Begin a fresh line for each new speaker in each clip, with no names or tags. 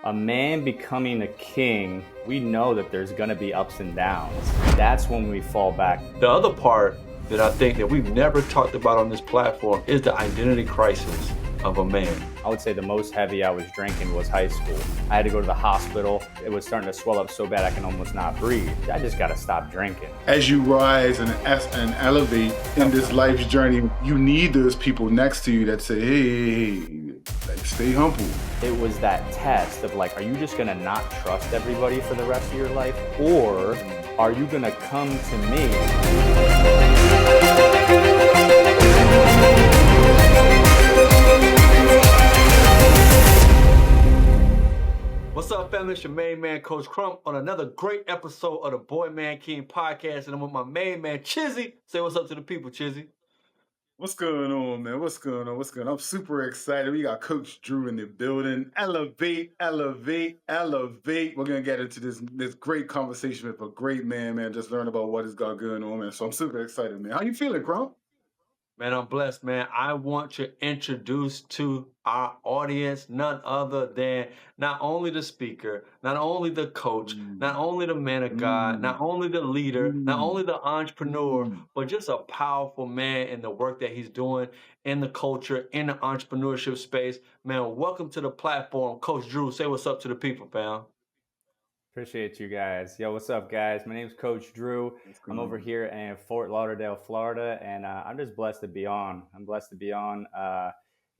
A man becoming a king, we know that there's going to be ups and downs. That's when we fall back.
The other part that I think that we've never talked about on this platform is the identity crisis of a man.
I would say the most heavy I was drinking was high school. I had to go to the hospital. It was starting to swell up so bad I can almost not breathe. I just got to stop drinking.
As you rise and elevate in this life's journey, you need those people next to you that say, hey, like, stay humble.
It was that test of like, are you just going to not trust everybody for the rest of your life? Or are you going to come to me?
What's up, family? It's your main man, Coach Crump, on another great episode of the Boy Man King podcast. And I'm with my main man, Chisy. Say what's up to the people, Chisy.
What's going on, man? What's going on? I'm super excited. We got Coach Drew in the building. Elevate. We're gonna get into this great conversation with a great man. Just learn about what is going on, man. So I'm super excited, man. How you feeling, Crump?
Man, I'm blessed, man. I want to introduce to our audience none other than not only the speaker, not only the coach, not only the man of God, not only the leader, not only the entrepreneur, but just a powerful man in the work that he's doing in the culture, in the entrepreneurship space. Man, welcome to the platform. Coach Drew, say what's up to the people, fam.
Appreciate you guys. Yo, what's up, guys? My name's Coach Drew. I'm over here in Fort Lauderdale, Florida, and I'm just blessed to be on. I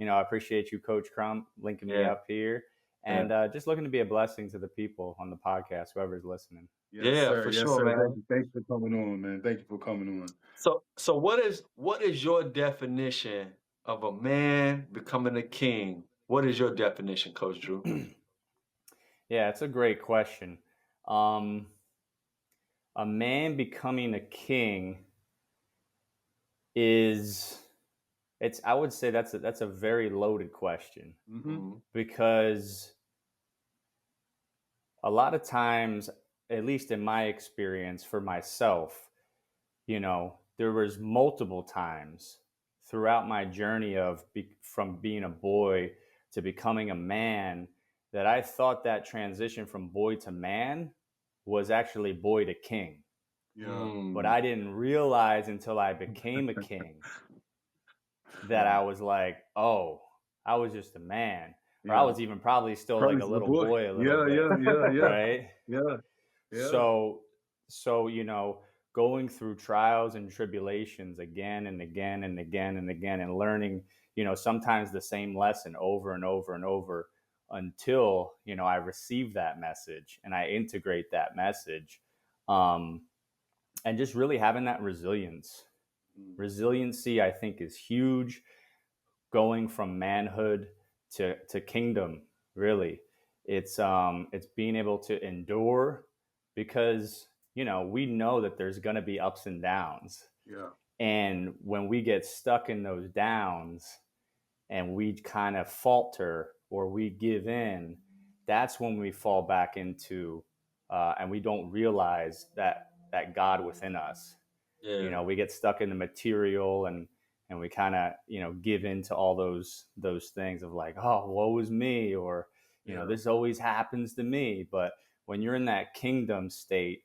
appreciate you, Coach Crump, linking me up here, and just looking to be a blessing to the people on the podcast, whoever's listening.
For sure, man.
Thanks for coming on, man. Thank you for coming on.
So what is your definition of a man becoming a king? What is your definition, Coach Drew?
Yeah, it's a great question. A man becoming a king I would say that's a very loaded question, because a lot of times, at least in my experience for myself, there was multiple times throughout my journey from being a boy to becoming a man that I thought that transition from boy to man was actually boy to king. But I didn't realize until I became a king that I was like, oh, I was just a man. Or I was even probably still like a little boy a little bit. Right?
Yeah.
So, going through trials and tribulations again and again and again and again, and learning, sometimes the same lesson over and over and over, until I receive that message and I integrate that message, and just really having that resiliency, I think, is huge. Going from manhood to kingdom, really, it's being able to endure, because we know that there's going to be ups and downs, and when we get stuck in those downs and we kind of falter or we give in, that's when we fall back into, and we don't realize that God within us. We get stuck in the material, and we kind of, give into all those things of like, oh, woe is me, or, this always happens to me. But when you're in that kingdom state,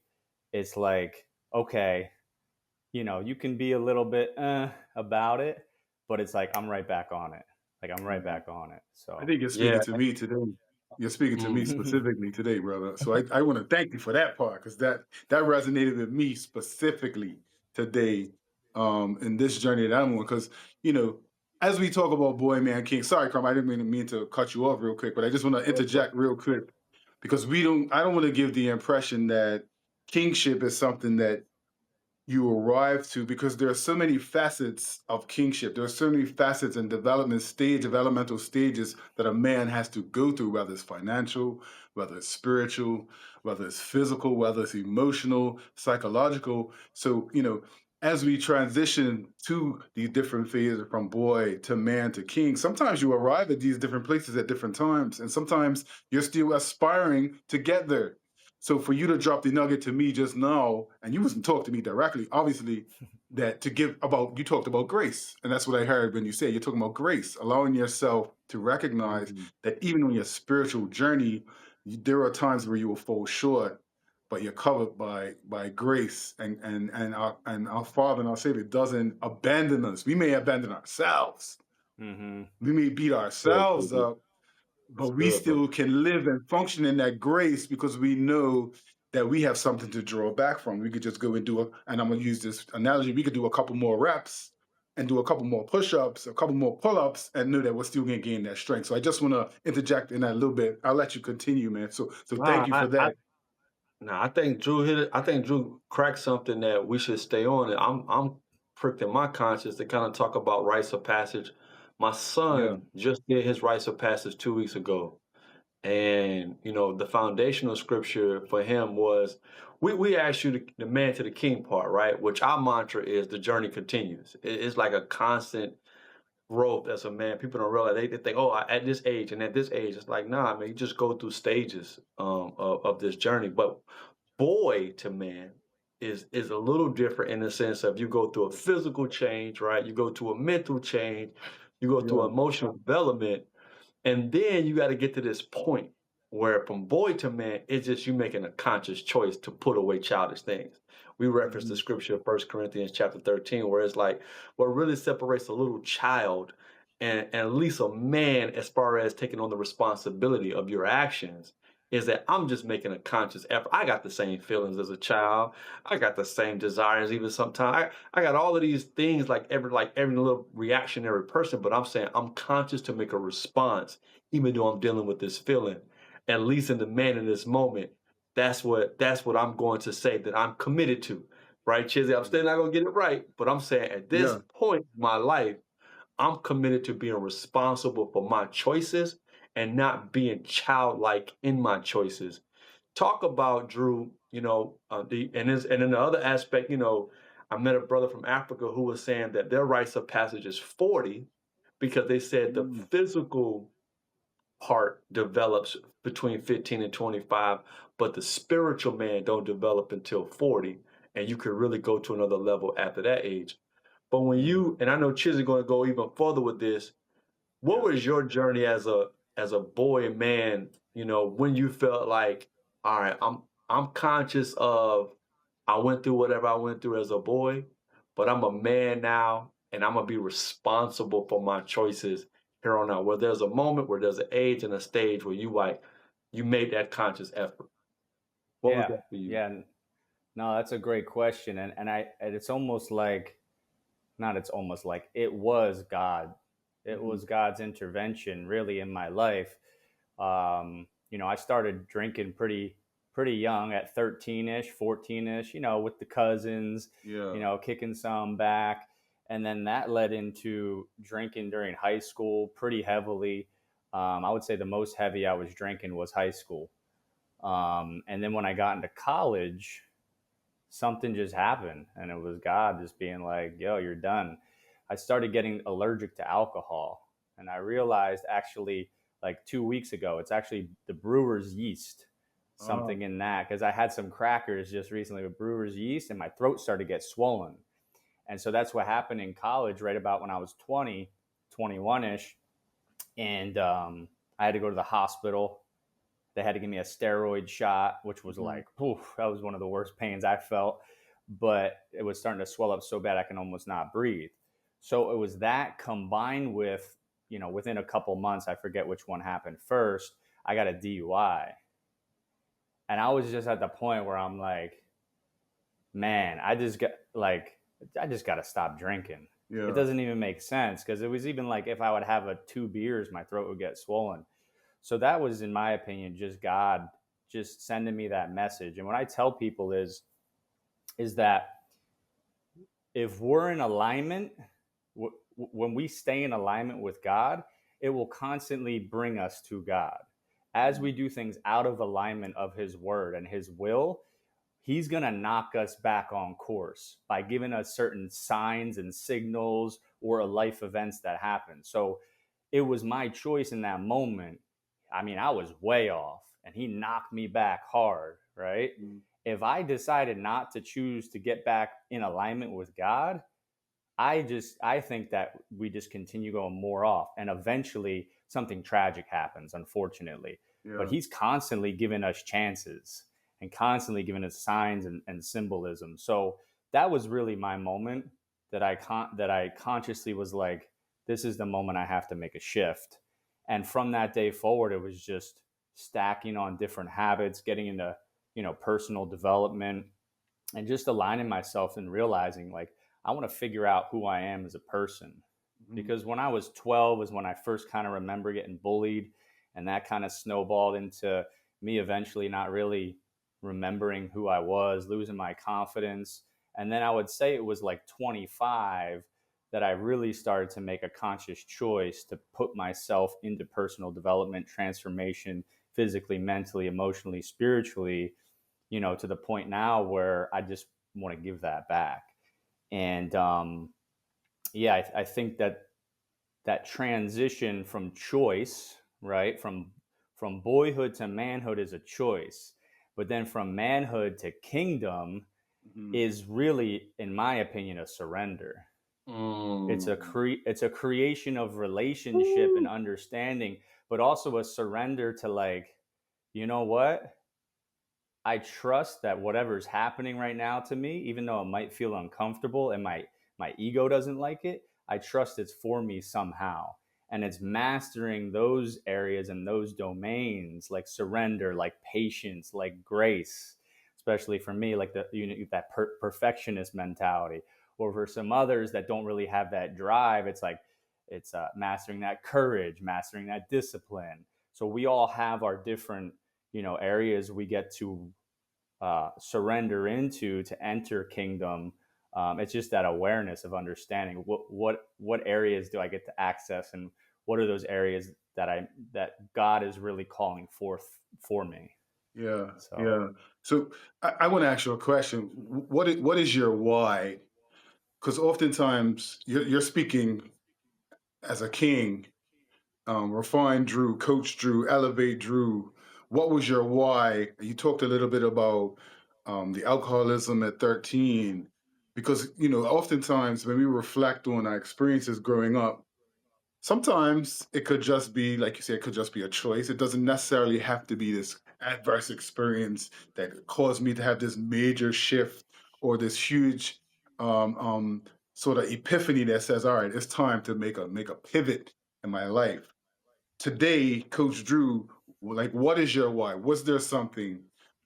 it's like, okay, you can be a little bit about it, but it's like, I'm right back on it. So
I think you're speaking to me today. You're speaking to me specifically today, brother. So I want to thank you for that part, because that resonated with me specifically today, in this journey that I'm on. Because, as we talk about boy, man, king, sorry, Carm, I didn't mean to cut you off real quick, but I just want to interject real quick, because I don't want to give the impression that kingship is something that you arrive to, because there are so many facets of kingship. There are so many facets and developmental stages that a man has to go through, whether it's financial, whether it's spiritual, whether it's physical, whether it's emotional, psychological. So, as we transition to these different phases from boy to man to king, sometimes you arrive at these different places at different times, and sometimes you're still aspiring to get there. So for you to drop the nugget to me just now, and you wasn't talking to me directly, obviously, that to give about, you talked about grace. And that's what I heard when you said you're talking about grace, allowing yourself to recognize that even on your spiritual journey, there are times where you will fall short, but you're covered by grace, and our Father and our Savior doesn't abandon us. We may abandon ourselves.
Mhm.
We may beat ourselves up, but we still can live and function in that grace because we know that we have something to draw back from. We could just go and and I'm gonna use this analogy, we could do a couple more reps and do a couple more push-ups, a couple more pull-ups, and know that we're still gonna gain that strength. So I just wanna interject in that a little bit. I'll let you continue, man. So thank
Nah,
you for that.
I think Drew hit it. I think Drew cracked something that we should stay on. And I'm pricked in my conscience to kind of talk about rites of passage. My
Yeah.
son just did his rites of passage 2 weeks ago. And the foundational scripture for him was we asked you the man to the king part, right? Which our mantra is the journey continues. It's like a constant growth as a man. People don't realize they think, oh, at this age and at this age, it's like, nah, man, you just go through stages of this journey. But boy to man is a little different in the sense of you go through a physical change, right? You go through a mental change, you go through
Yeah.
emotional development, and then you got to get to this point where from boy to man, it's just you making a conscious choice to put away childish things. We reference the scripture of 1 Corinthians chapter 13, where it's like what really separates a little child and at least a man as far as taking on the responsibility of your actions is that I'm just making a conscious effort. I got the same feelings as a child. I got the same desires, even sometimes. I got all of these things like every little reactionary person, but I'm saying I'm conscious to make a response, even though I'm dealing with this feeling. At least in the man in this moment, that's what I'm going to say that I'm committed to. Right, Chizzy? I'm still not gonna get it right, but I'm saying at this
Yeah.
point in my life, I'm committed to being responsible for my choices and not being childlike in my choices. Talk about Drew, and then the other aspect, I met a brother from Africa who was saying that their rites of passage is 40 because they said the physical part develops between 15 and 25, but the spiritual man don't develop until 40, and you can really go to another level after that age. But when you, and I know Chiz is going to go even further with this, what
Yeah.
was your journey as a boy and man, when you felt like, all right, I'm conscious of I went through whatever I went through as a boy, but I'm a man now and I'm gonna be responsible for my choices here on out. Where there's a moment, where there's an age and a stage where you made that conscious effort. What was
Yeah.
that for you?
Yeah. No, that's a great question. And it's almost like, not it's almost like, it was God. It was God's intervention really in my life. I started drinking pretty young at 13ish, 14ish, with the cousins,
Yeah.
kicking some back. And then that led into drinking during high school pretty heavily. I would say the most heavy I was drinking was high school. And then when I got into college, something just happened, and it was God just being like, yo, you're done. I started getting allergic to alcohol, and I realized actually like 2 weeks ago, it's actually the brewer's yeast,
Oh.
something in that, because I had some crackers just recently with brewer's yeast and my throat started to get swollen. And so that's what happened in college right about when I was 20, 21ish. And I had to go to the hospital. They had to give me a steroid shot, which was like, oof, that was one of the worst pains I felt. But it was starting to swell up so bad I can almost not breathe. So it was that combined with, within a couple months, I forget which one happened first, I got a DUI. And I was just at the point where I'm like, man, I just got to stop drinking. It
Yeah.
doesn't even make sense, because it was even like if I would have 2 beers, my throat would get swollen. So that was, in my opinion, just God just sending me that message. And what I tell people is that if we're in alignment, when we stay in alignment with God, it will constantly bring us to God. As we do things out of alignment of His word and His will, He's going to knock us back on course by giving us certain signs and signals or life events that happen. So it was my choice in that moment. I mean, I was way off, and he knocked me back hard, right? If I decided not to choose to get back in alignment with God, I think that we just continue going more off, and eventually something tragic happens, unfortunately. But
Yeah.
he's constantly giving us chances and constantly giving us signs and symbolism. So that was really my moment that I consciously was like, this is the moment I have to make a shift. And from that day forward, it was just stacking on different habits, getting into, personal development, and just aligning myself and realizing like I want to figure out who I am as a person. Because when I was 12 was when I first kind of remember getting bullied, and that kind of snowballed into me eventually not really remembering who I was, losing my confidence. And then I would say it was like 25 that I really started to make a conscious choice to put myself into personal development, transformation, physically, mentally, emotionally, spiritually, to the point now where I just want to give that back. And yeah, I think that transition from choice, right, from boyhood to manhood is a choice, but then from manhood to kingdom is really, in my opinion, a surrender. It's a creation of relationship and understanding, but also a surrender to like, you know what? I trust that whatever's happening right now to me, even though it might feel uncomfortable and my ego doesn't like it, I trust it's for me somehow. And it's mastering those areas and those domains, like surrender, like patience, like grace, especially for me, like that perfectionist mentality. Or for some others that don't really have that drive, it's like it's mastering that courage, mastering that discipline. So we all have our different areas we get to surrender into to enter kingdom. It's just that awareness of understanding what areas do I get to access, and what are those areas that God is really calling forth for me.
Yeah.
So
Yeah. So I want to ask you a question. What is your why? Because oftentimes you're speaking as a king. Refine Drew, Coach Drew, Elevate Drew. What was your why? You talked a little bit about the alcoholism at 13, because oftentimes when we reflect on our experiences growing up, sometimes it could just be, like you said, it could just be a choice. It doesn't necessarily have to be this adverse experience that caused me to have this major shift or this huge sort of epiphany that says, all right, it's time to make a pivot in my life. Today, Coach Drew, like, what is your why? Was there something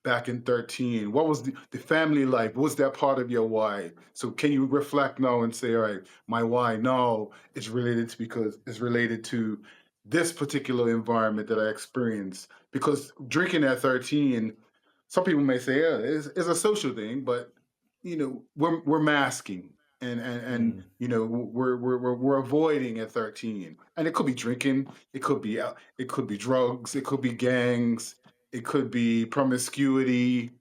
back in 13? What was the family life? Was that part of your why? So can you reflect now and say, all right, my why now is related to, because it's related to this particular environment that I experienced? Because drinking at 13, some people may say, yeah, it's a social thing, but we're masking, and we're avoiding at 13. And it could be drinking, it could be drugs, it could be gangs, it could be promiscuity.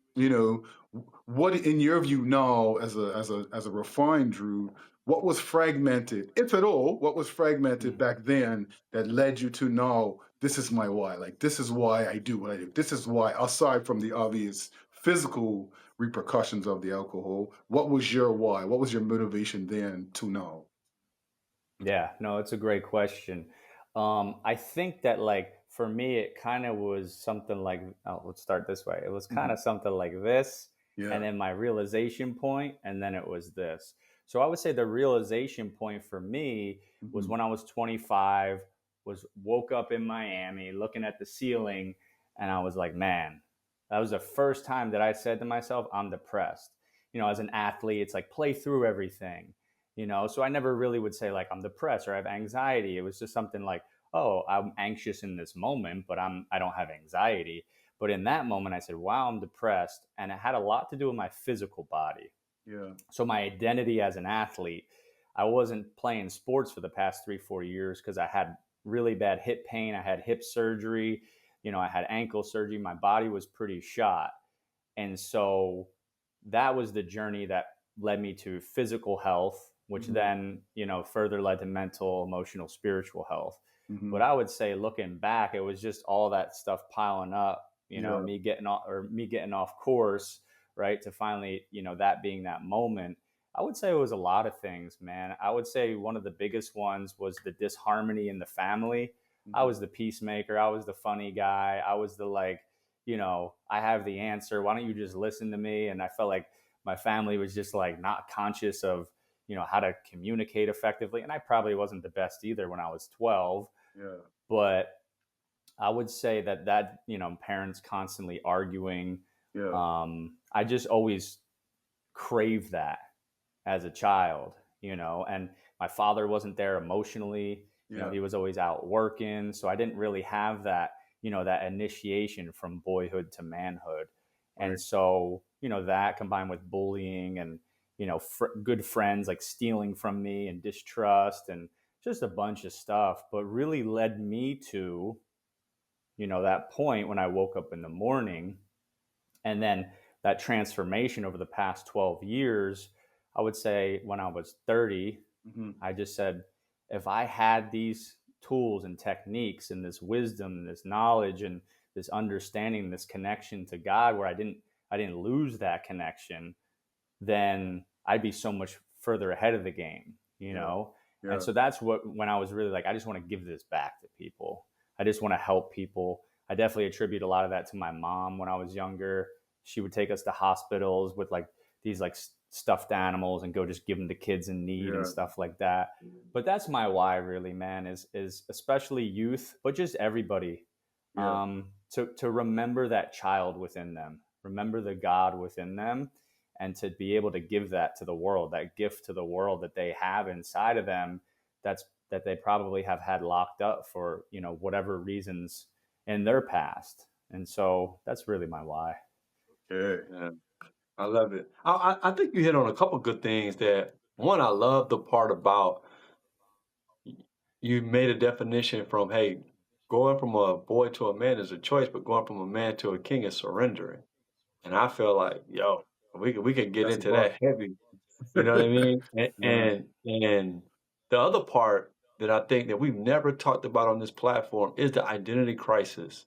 What in your view now, as a refined Drew, what was fragmented, if at all, what was fragmented back then that led you to now, this is my why, like this is why I do what I do, this is why, aside from the obvious physical repercussions of the alcohol, what was your why? What was your motivation then to now?
yeah, no, it's a great question. I think that like for me, it kind of was something like, oh, let's start this way. It was kind of something like this,
Yeah.
and then my realization point, and then it was this. So I would say the realization point for me was when I was 25, was woke up in Miami looking at the ceiling, and I was like, man, that was the first time that I said to myself, I'm depressed. As an athlete, it's like play through everything. So I never really would say like I'm depressed or I have anxiety. It was just something like, oh, I'm anxious in this moment, but I don't have anxiety. But in that moment I said, wow, I'm depressed, and it had a lot to do with my physical body.
Yeah.
So my identity as an athlete, I wasn't playing sports for the past 3-4 years because I had really bad hip pain. I had hip surgery, I had ankle surgery. My body was pretty shot. And so that was the journey that led me to physical health, which then, further led to mental, emotional, spiritual health. But I would say looking back, it was just all that stuff piling up
Yeah.
me getting off course, right? To finally, that being that moment. I would say it was a lot of things, man. I would say one of the biggest ones was the disharmony in the family. I was the peacemaker. I was the funny guy. I was the like, I have the answer. Why don't you just listen to me? And I felt like my family was just like not conscious of, how to communicate effectively. And I probably wasn't the best either when I was 12.
Yeah.
But I would say that, parents constantly arguing.
Yeah.
I just always craved that as a child, and my father wasn't there emotionally.
Yeah.
He was always out working. So I didn't really have that, that initiation from boyhood to manhood.
Right.
And so, that combined with bullying and, good friends like stealing from me and distrust and just a bunch of stuff, but really led me to, that point when I woke up in the morning. And then that transformation over the past 12 years, I would say when I was 30, I just said, if I had these tools and techniques and this wisdom and this knowledge and this understanding, this connection to God, where I didn't lose that connection, then I'd be so much further ahead of the game,
Yeah.
And so that's when I was really like, I just want to give this back to people. I just want to help people. I definitely attribute a lot of that to my mom when I was younger. She would take us to hospitals with like these like stuffed animals and go just give them to kids in need and stuff like that. But that's my why really, man, is especially youth, but just everybody, to remember that child within them, remember the God within them, and to be able to give that to the world, that gift to the world that they have inside of them, that they probably have had locked up for, whatever reasons in their past. And so that's really my why.
Okay.
Yeah, I love it. I think you hit on a couple good things. That one, I love the part about you made a definition from, hey, going from a boy to a man is a choice, but going from a man to a king is surrendering. And I feel like, yo, we could get
That's a
into
bar.
that heavy. You know what I mean? And
Yeah.
and the other part that I think that we've never talked about on this platform is the identity crisis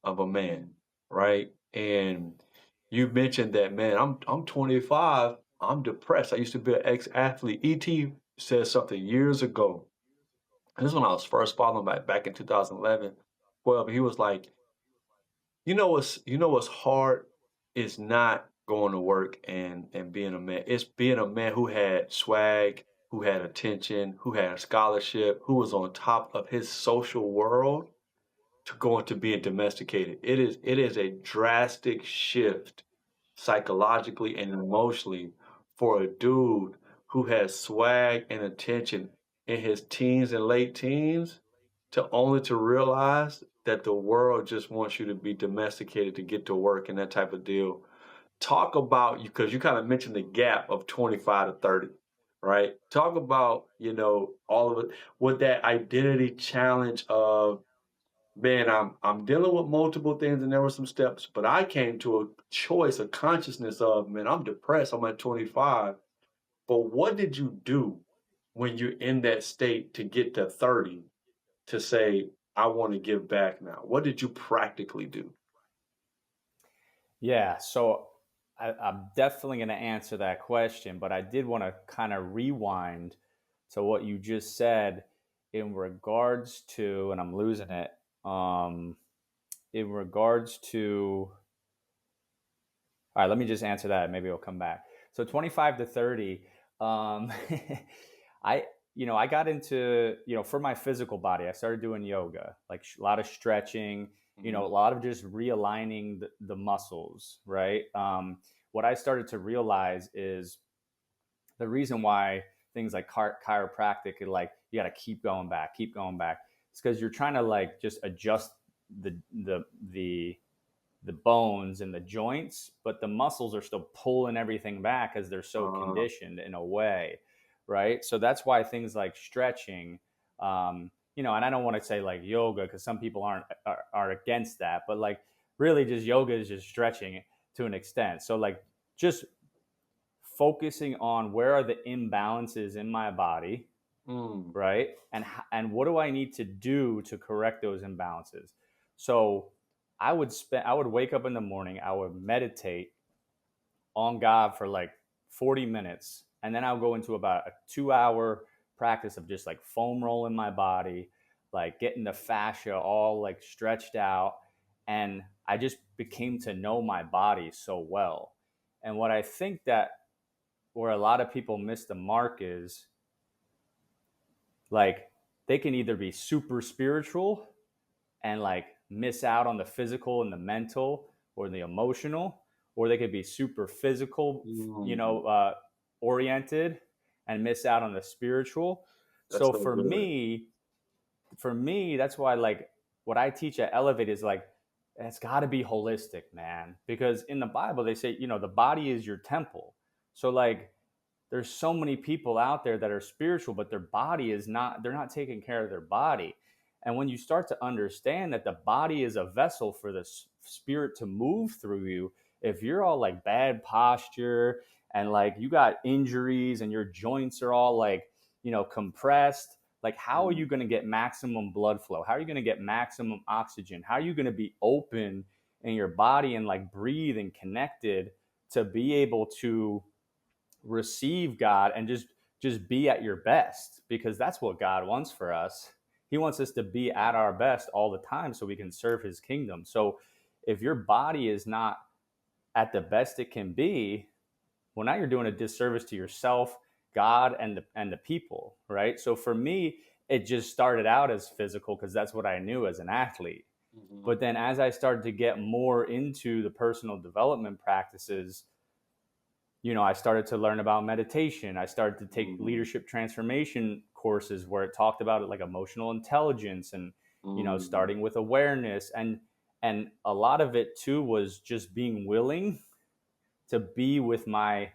of a man, right? And you mentioned that, man, I'm 25, I'm depressed. I used to be an ex-athlete. ET said something years ago. This is when I was first following back in 2011, 12. He was like, what's hard is not going to work and being a man. It's being a man who had swag, who had attention, who had a scholarship, who was on top of his social world to going to being domesticated. It is a drastic shift psychologically and emotionally for a dude who has swag and attention in his teens and late teens to realize that the world just wants you to be domesticated to get to work and that type of deal. Talk about you, because you kind of mentioned the gap of 25 to 30, right? Talk about, all of it with that identity challenge of, man, I'm dealing with multiple things and there were some steps, but I came to a choice, a consciousness of, man, I'm depressed, I'm at 25. But what did you do when you're in that state to get to 30 to say, I want to give back now? What did you practically do?
Yeah, so I'm definitely going to answer that question, but I did want to kind of rewind to what you just said in regards to, and I'm losing it, in regards to, all right, let me just answer that. Maybe it'll come back. So 25 to 30, I, I got into, for my physical body, I started doing yoga, like a lot of stretching, a lot of just realigning the muscles, right? What I started to realize is the reason why things like chiropractic, like you got to keep going back. It's because you're trying to like just adjust the the bones and the joints, but the muscles are still pulling everything back as they're so conditioned in a way, right? So that's why things like stretching, and I don't want to say like yoga because some people are against that, but like really just yoga is just stretching to an extent. So like just focusing on where are the imbalances in my body, right? And what do I need to do to correct those imbalances? So I would wake up in the morning, I would meditate on God for like 40 minutes. And then I'll go into about a 2 hour practice of just like foam rolling my body, like getting the fascia all like stretched out. And I just became to know my body so well. And what I think that where a lot of people miss the mark is like they can either be super spiritual and like miss out on the physical and the mental or the emotional, or they could be super physical, oriented and miss out on the spiritual.
That's
So
so good.
for me, that's why like what I teach at Elevate is like it's got to be holistic, man, because in the Bible they say, the body is your temple. So like there's so many people out there that are spiritual, but their body is not, they're not taking care of their body. And when you start to understand that the body is a vessel for the spirit to move through you, if you're all like bad posture and like you got injuries and your joints are all like, compressed, like how are you going to get maximum blood flow? How are you going to get maximum oxygen? How are you going to be open in your body and like breathe and connected to be able to receive God and just be at your best, because that's what God wants for us. He wants us to be at our best all the time so we can serve his kingdom. So if your body is not at the best it can be, well, now you're doing a disservice to yourself, God, and the people, right? So for me, it just started out as physical because that's what I knew as an athlete.
Mm-hmm.
But then as I started to get more into the personal development practices, I started to learn about meditation. I started to take leadership transformation courses where it talked about it like emotional intelligence and, starting with awareness. And a lot of it too was just being willing to be with my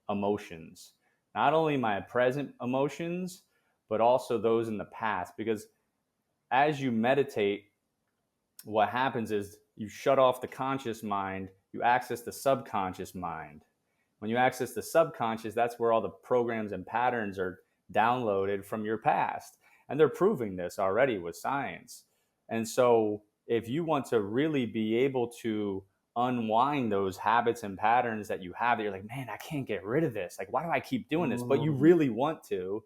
emotions, not only my present emotions, but also those in the past. Because as you meditate, what happens is you shut off the conscious mind, you access the subconscious mind. When you access the subconscious, that's where all the programs and patterns are downloaded from your past. And they're proving this already with science. And so if you want to really be able to unwind those habits and patterns that you have, that you're like, man, I can't get rid of this. Like, why do I keep doing this? But you really want to.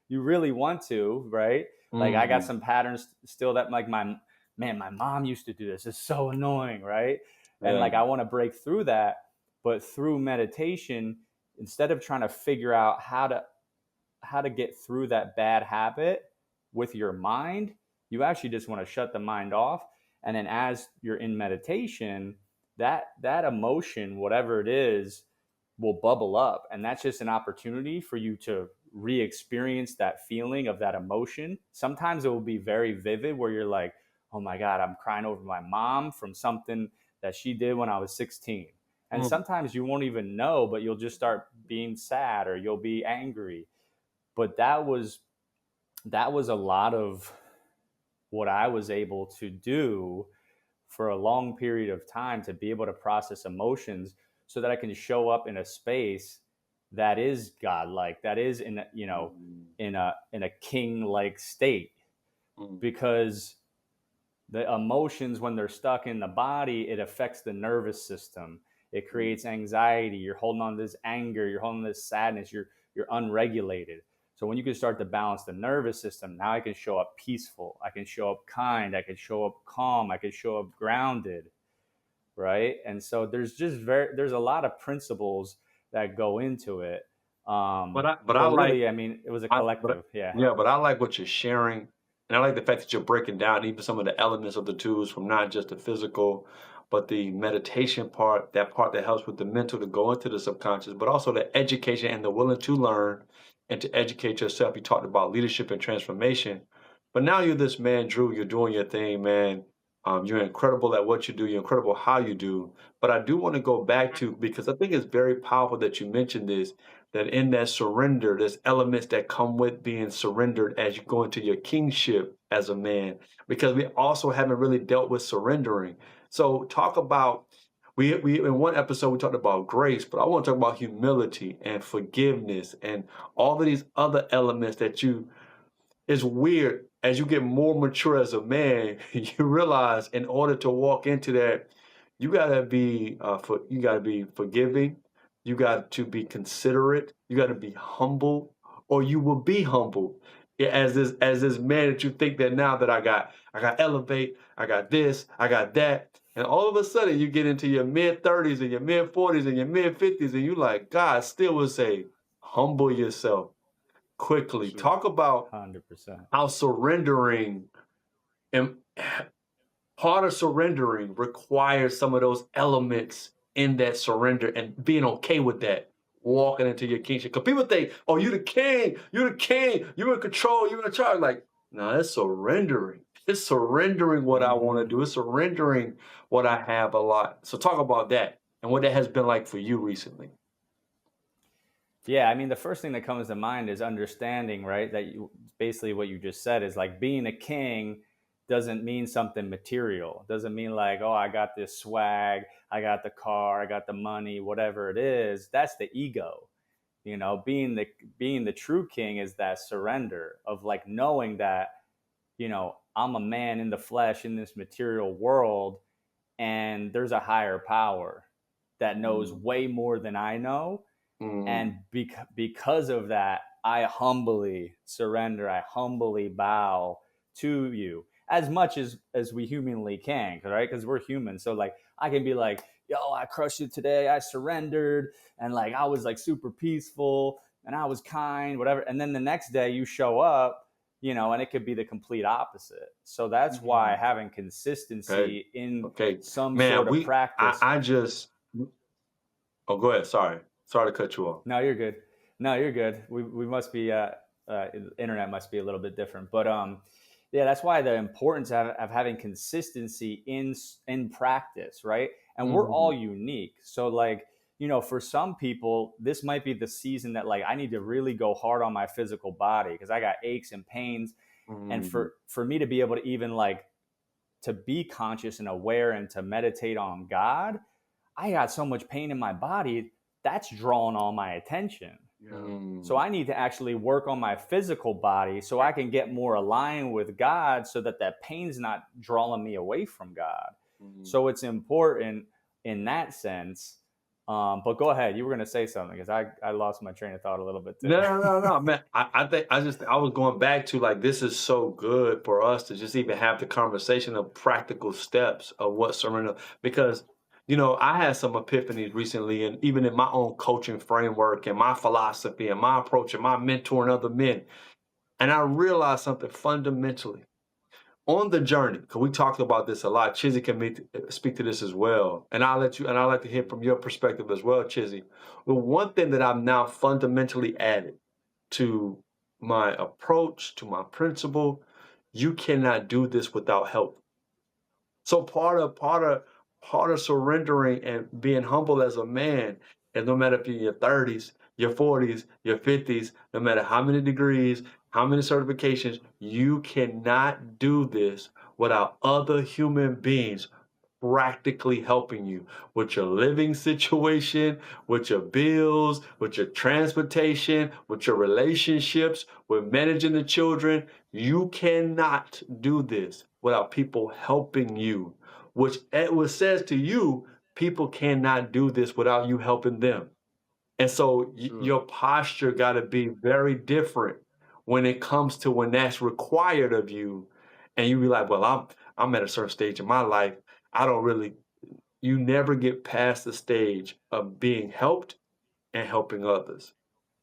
You really want to, right? Like I got some patterns still that like my mom used to do this. It's so annoying, right? And like I want to break through that. But through meditation, instead of trying to figure out how to get through that bad habit with your mind, you actually just want to shut the mind off. And then as you're in meditation, that emotion, whatever it is, will bubble up. And that's just an opportunity for you to re-experience that feeling of that emotion. Sometimes it will be very vivid where you're like, oh my God, I'm crying over my mom from something that she did when I was 16. And sometimes you won't even know, but you'll just start being sad or you'll be angry. But that was a lot of what I was able to do for a long period of time, to be able to process emotions so that I can show up in a space that is godlike, that is in a king-like state. Because the emotions, when they're stuck in the body, it affects the nervous system. It creates anxiety. You're holding on to this anger. You're holding on to this sadness. You're unregulated. So when you can start to balance the nervous system, now I can show up peaceful. I can show up kind. I can show up calm. I can show up grounded, right? And so there's a lot of principles that go into it.
But
But
like,
really, I mean, it was a collective. Yeah.
but I like what you're sharing, and I like the fact that you're breaking down even some of the elements of the tools, from not just the physical, but the meditation part, that part that helps with the mental to go into the subconscious, but also the education and the willing to learn and to educate yourself. You talked about leadership and transformation, but now you're this man, Drew. You're doing your thing, man. You're incredible at what you do. You're incredible how you do. But I do want to go back to, because I think it's very powerful that you mentioned this, that in that surrender, there's elements that come with being surrendered as you go into your kingship as a man, because we also haven't really dealt with surrendering. So talk about, we in one episode we talked about grace, but I want to talk about humility and forgiveness and all of these other elements that it's weird. as you get more mature as a man, you realize in order to walk into that, you gotta be you gotta be forgiving, you got to be considerate, you gotta be humble, or you will be humble. Yeah, as this man that you think that now that I got elevate, I got this, I got that, and all of a sudden you get into your mid 30s and your mid 40s and your mid 50s, and you like God still would say, humble yourself quickly.
Sure.
Talk about
100%.
how surrendering and part of surrendering requires some of those elements in that surrender and being okay with that, walking into your kingship. Because people think, oh, you the king, you're in control, you're in charge. Like, no, it's surrendering. It's surrendering what I want to do. It's surrendering what I have a lot. So talk about that and what that has been like for you recently.
Yeah, I mean, the first thing that comes to mind is understanding, right? That you basically what you just said is like being a king doesn't mean something material. Doesn't mean like, oh, I got this swag, I got the car, I got the money, whatever it is. That's the ego. You know, being the true king is that surrender of like knowing that, you know, I'm a man in the flesh in this material world, and there's a higher power that knows way more than I know. And because of that, I humbly surrender, I humbly bow to you as much as we humanly can, right? Because we're human. So like I can be like, yo, I crushed it today, I surrendered, and like I was like super peaceful and I was kind, whatever. And then the next day you show up, you know, and it could be the complete opposite. So that's why having consistency in some sort of practice.
I just oh, go ahead. Sorry to cut you off.
No, you're good. No, you're good. We must be internet must be a little bit different, but yeah, that's why the importance of having consistency in practice, right? And we're all unique. So like, you know, for some people, this might be the season that like I need to really go hard on my physical body because I got aches and pains. And for me to be able to even like to be conscious and aware and to meditate on God, I got so much pain in my body that's drawing all my attention. So I need to actually work on my physical body so I can get more aligned with God so that that pain's not drawing me away from God. So it's important in that sense. But go ahead. You were going to say something because I lost my train of thought a little bit too.
No, man. I think I was going back to like, this is so good for us to just even have the conversation of practical steps of what surrender, because you know, I had some epiphanies recently, and even in my own coaching framework and my philosophy and my approach and my mentoring other men. And I realized something fundamentally on the journey, because we talked about this a lot. Chisy can speak to this as well. And I'd like to hear from your perspective as well, Chisy. Well, one thing that I've now fundamentally added to my approach, to my principle, you cannot do this without help. So part of surrendering and being humble as a man, and no matter if you're in your 30s, your 40s, your 50s, no matter how many degrees, how many certifications, you cannot do this without other human beings practically helping you with your living situation, with your bills, with your transportation, with your relationships, with managing the children. You cannot do this without people helping you, which says to you, people cannot do this without you helping them. And so your posture got to be very different when it comes to when that's required of you. And you be like, well, I'm at a certain stage in my life. You never get past the stage of being helped and helping others.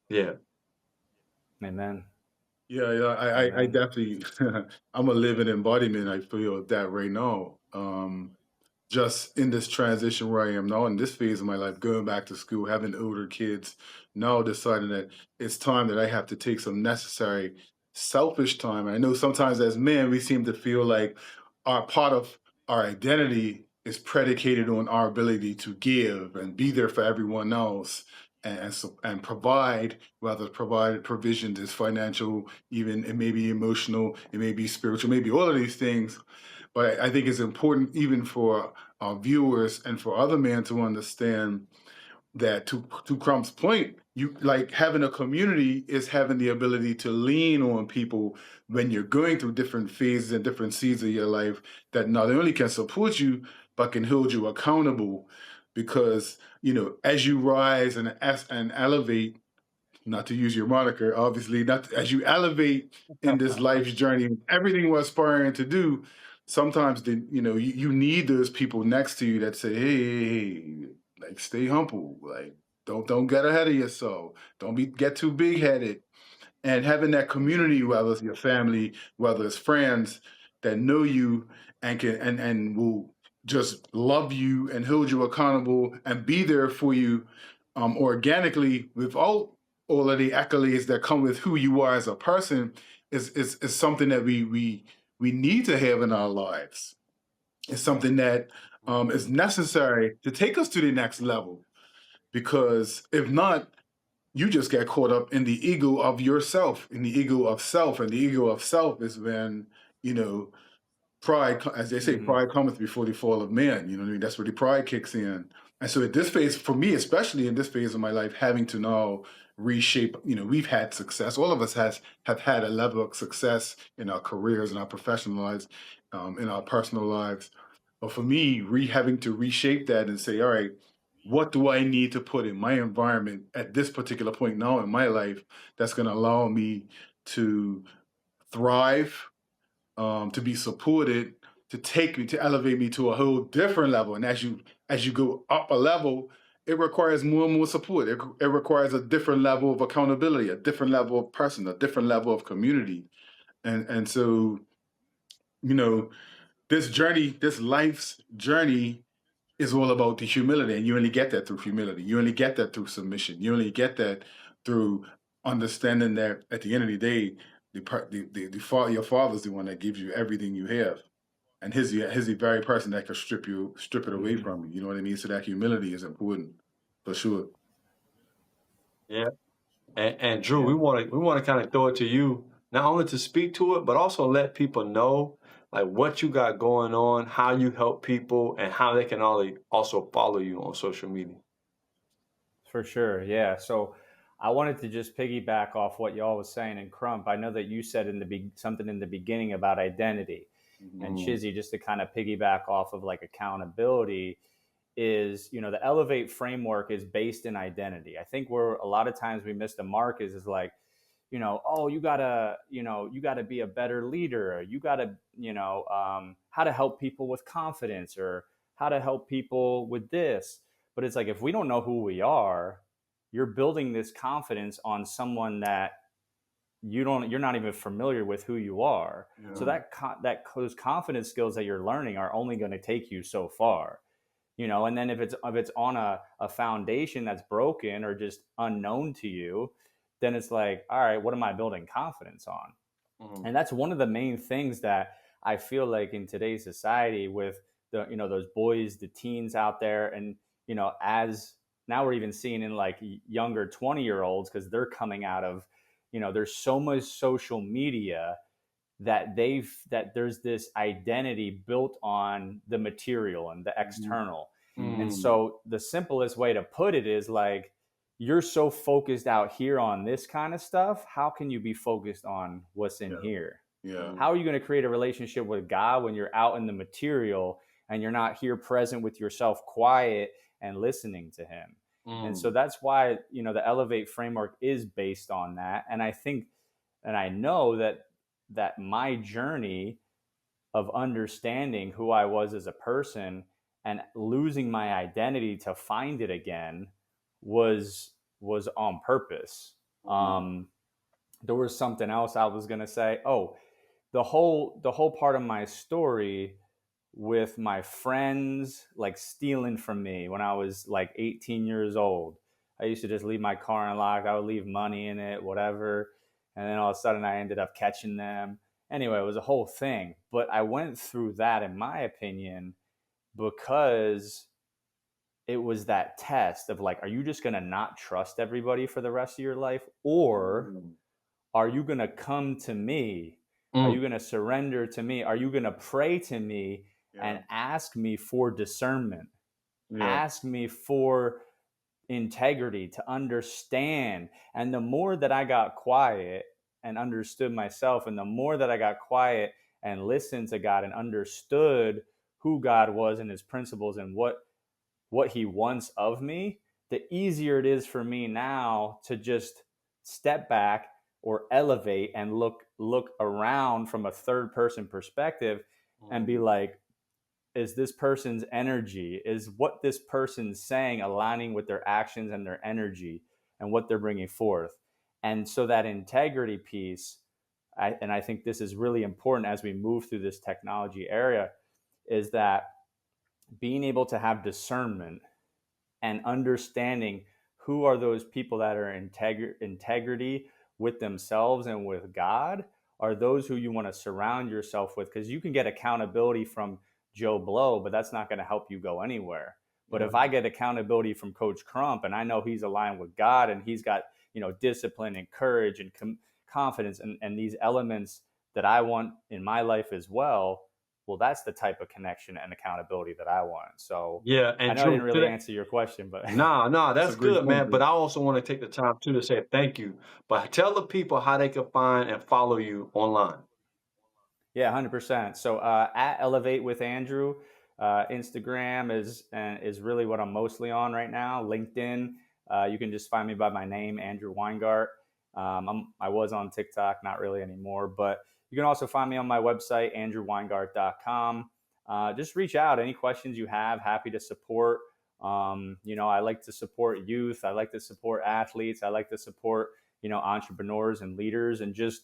Yeah.
Amen.
Yeah, I definitely, I'm a living embodiment, I feel, of that right now. Just in this transition where I am now, in this phase of my life, going back to school, having older kids, now deciding that it's time that I have to take some necessary selfish time. I know sometimes as men, we seem to feel like our part of our identity is predicated on our ability to give and be there for everyone else and provide, whether provide provisions is financial, even it may be emotional, it may be spiritual, maybe all of these things. But I think it's important even for our viewers and for other men to understand that to Crump's point, you like having a community is having the ability to lean on people when you're going through different phases and different seasons of your life that not only can support you but can hold you accountable. Because as you rise and elevate, not to use your moniker, obviously, not as you elevate in this life's journey, everything we're aspiring to do, sometimes you need those people next to you that say, hey, like stay humble, like don't get ahead of yourself, get too big headed, and having that community, whether it's your family, whether it's friends that know you and can and will just love you and hold you accountable and be there for you organically without all of the accolades that come with who you are as a person is something that we need to have in our lives. It's something that is necessary to take us to the next level, because if not, you just get caught up in the ego of yourself, in the ego of self. And the ego of self is when, pride, as they say, pride cometh before the fall of man. You know what I mean? That's where the pride kicks in. And so at this phase, for me, especially in this phase of my life, having to now reshape, we've had success. All of us have had a level of success in our careers, in our professional lives, in our personal lives. But for me, having to reshape that and say, all right, what do I need to put in my environment at this particular point now in my life that's going to allow me to thrive, to be supported, to elevate me to a whole different level. And as you go up a level, it requires more and more support. It requires a different level of accountability, a different level of person, a different level of community. And so, this journey, this life's journey, is all about the humility, and you only get that through humility. You only get that through submission. You only get that through understanding that at the end of the day, your father's the one that gives you everything you have, and he's the very person that can strip it away from you. You know what I mean? So that humility is important for sure.
Yeah. And Drew, we want to kind of throw it to you, not only to speak to it, but also let people know like what you got going on, how you help people, and how they can also follow you on social media.
For sure, yeah. So I wanted to just piggyback off what y'all was saying in Crump. I know that you said something in the beginning about identity, and Chisy, just to kind of piggyback off of like accountability, is the Elevate framework is based in identity. I think where a lot of times we miss the mark is like, oh, you gotta be a better leader, or you gotta how to help people with confidence, or how to help people with this. But it's like, if we don't know who we are, you're building this confidence on someone that you're not even familiar with who you are. Yeah. So those confidence skills that you're learning are only going to take you so far. And then if it's on a foundation that's broken or just unknown to you, then it's like, all right, what am I building confidence on? And that's one of the main things that I feel like in today's society, with those boys, the teens out there, and as now we're even seeing in like younger 20-year-olds, because they're coming out of, there's so much social media that there's this identity built on the material and the external. And so the simplest way to put it is like, you're so focused out here on this kind of stuff, how can you be focused on what's in here? How are you going to create a relationship with God when you're out in the material and you're not here present with yourself, quiet and listening to him? And so that's why the Elevate framework is based on that. And I think, and I know that my journey of understanding who I was as a person and losing my identity to find it again was on purpose. There was something else I was going to say. Oh, the whole part of my story with my friends like stealing from me when I was like 18 years old. I used to just leave my car unlocked. I would leave money in it, whatever. And then all of a sudden I ended up catching them. Anyway, it was a whole thing. But I went through that, in my opinion, because it was that test of like, are you just going to not trust everybody for the rest of your life? Or are you going to come to me? Are you going to surrender to me? Are you going to pray to me and ask me for discernment? Ask me for integrity, to understand. And the more that I got quiet and understood myself, and the more that I got quiet and listened to God and understood who God was and his principles and what he wants of me, the easier it is for me now to just step back or elevate and look around from a third person perspective and be like, is this person's energy, is what this person's saying aligning with their actions and their energy and what they're bringing forth? And so that integrity piece, I think this is really important as we move through this technology area, is that being able to have discernment and understanding who are those people that are integrity with themselves and with God are those who you want to surround yourself with, because you can get accountability from Joe Blow, but that's not going to help you go anywhere. But if I get accountability from Coach Crump and I know he's aligned with God and he's got, discipline and courage and confidence and these elements that I want in my life as well, well, that's the type of connection and accountability that I want. So
Yeah,
I
and
know I didn't
Drew,
really answer your question, but
nah, that's
That's a great
good,
point,
man. But
Drew.
I also want to take the time too to say thank you. But tell the people how they can find and follow you online.
yeah, 100%. So at Elevate with Andrew, Instagram is really what I'm mostly on right now. LinkedIn, you can just find me by my name, Andrew Weingart. I was on TikTok, not really anymore, but you can also find me on my website, andrewweingart.com. Just reach out. Any questions you have, happy to support. I like to support youth. I like to support athletes. I like to support, entrepreneurs and leaders, and just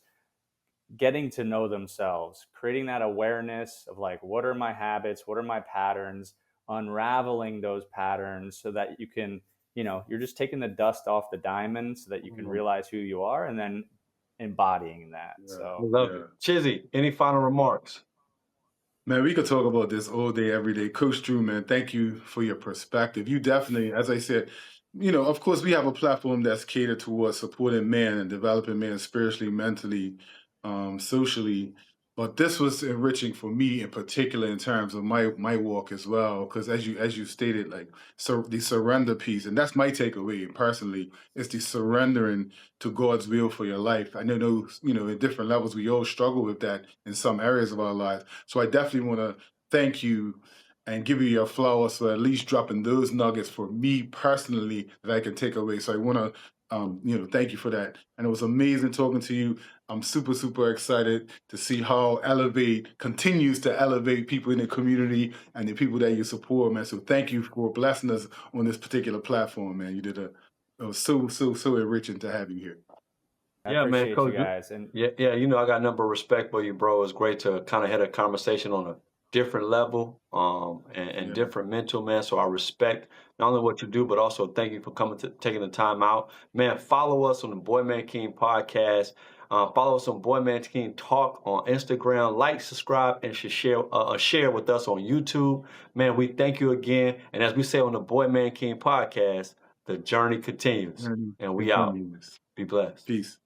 getting to know themselves, creating that awareness of like, what are my habits? What are my patterns? Unraveling those patterns so that you can, you're just taking the dust off the diamond so that you can realize who you are and then embodying that.
Yeah.
I
So
love it. Chisy, any final remarks?
Man, we could talk about this all day, every day. Coach Drew, man, thank you for your perspective. You definitely, as I said, of course, we have a platform that's catered towards supporting men and developing men spiritually, mentally, socially. But this was enriching for me in particular in terms of my walk as well. Because as you stated, like, so the surrender piece, and that's my takeaway personally, is the surrendering to God's will for your life. I know, in different levels, we all struggle with that in some areas of our lives. So I definitely want to thank you and give you your flowers for at least dropping those nuggets for me personally that I can take away. So I want to, thank you for that. And it was amazing talking to you. I'm super, super excited to see how Elevate continues to elevate people in the community and the people that you support, man. So thank you for blessing us on this particular platform, man. It was so, so, so enriching to have you here.
I
Yeah, man,
appreciate
Coach.
you guys. And
Yeah, I got a number of respect for you, bro. It's great to kind of have a conversation on a different level, and
Yeah.
different mental, man. So I respect not only what you do, but also thank you for taking the time out, man. Follow us on the Boy Man King podcast. Follow us on Boy Man King Talk on Instagram. Like, subscribe, and share with us on YouTube, man. We thank you again, and as we say on the Boy Man King podcast, the journey continues, and we out. Be blessed.
Peace.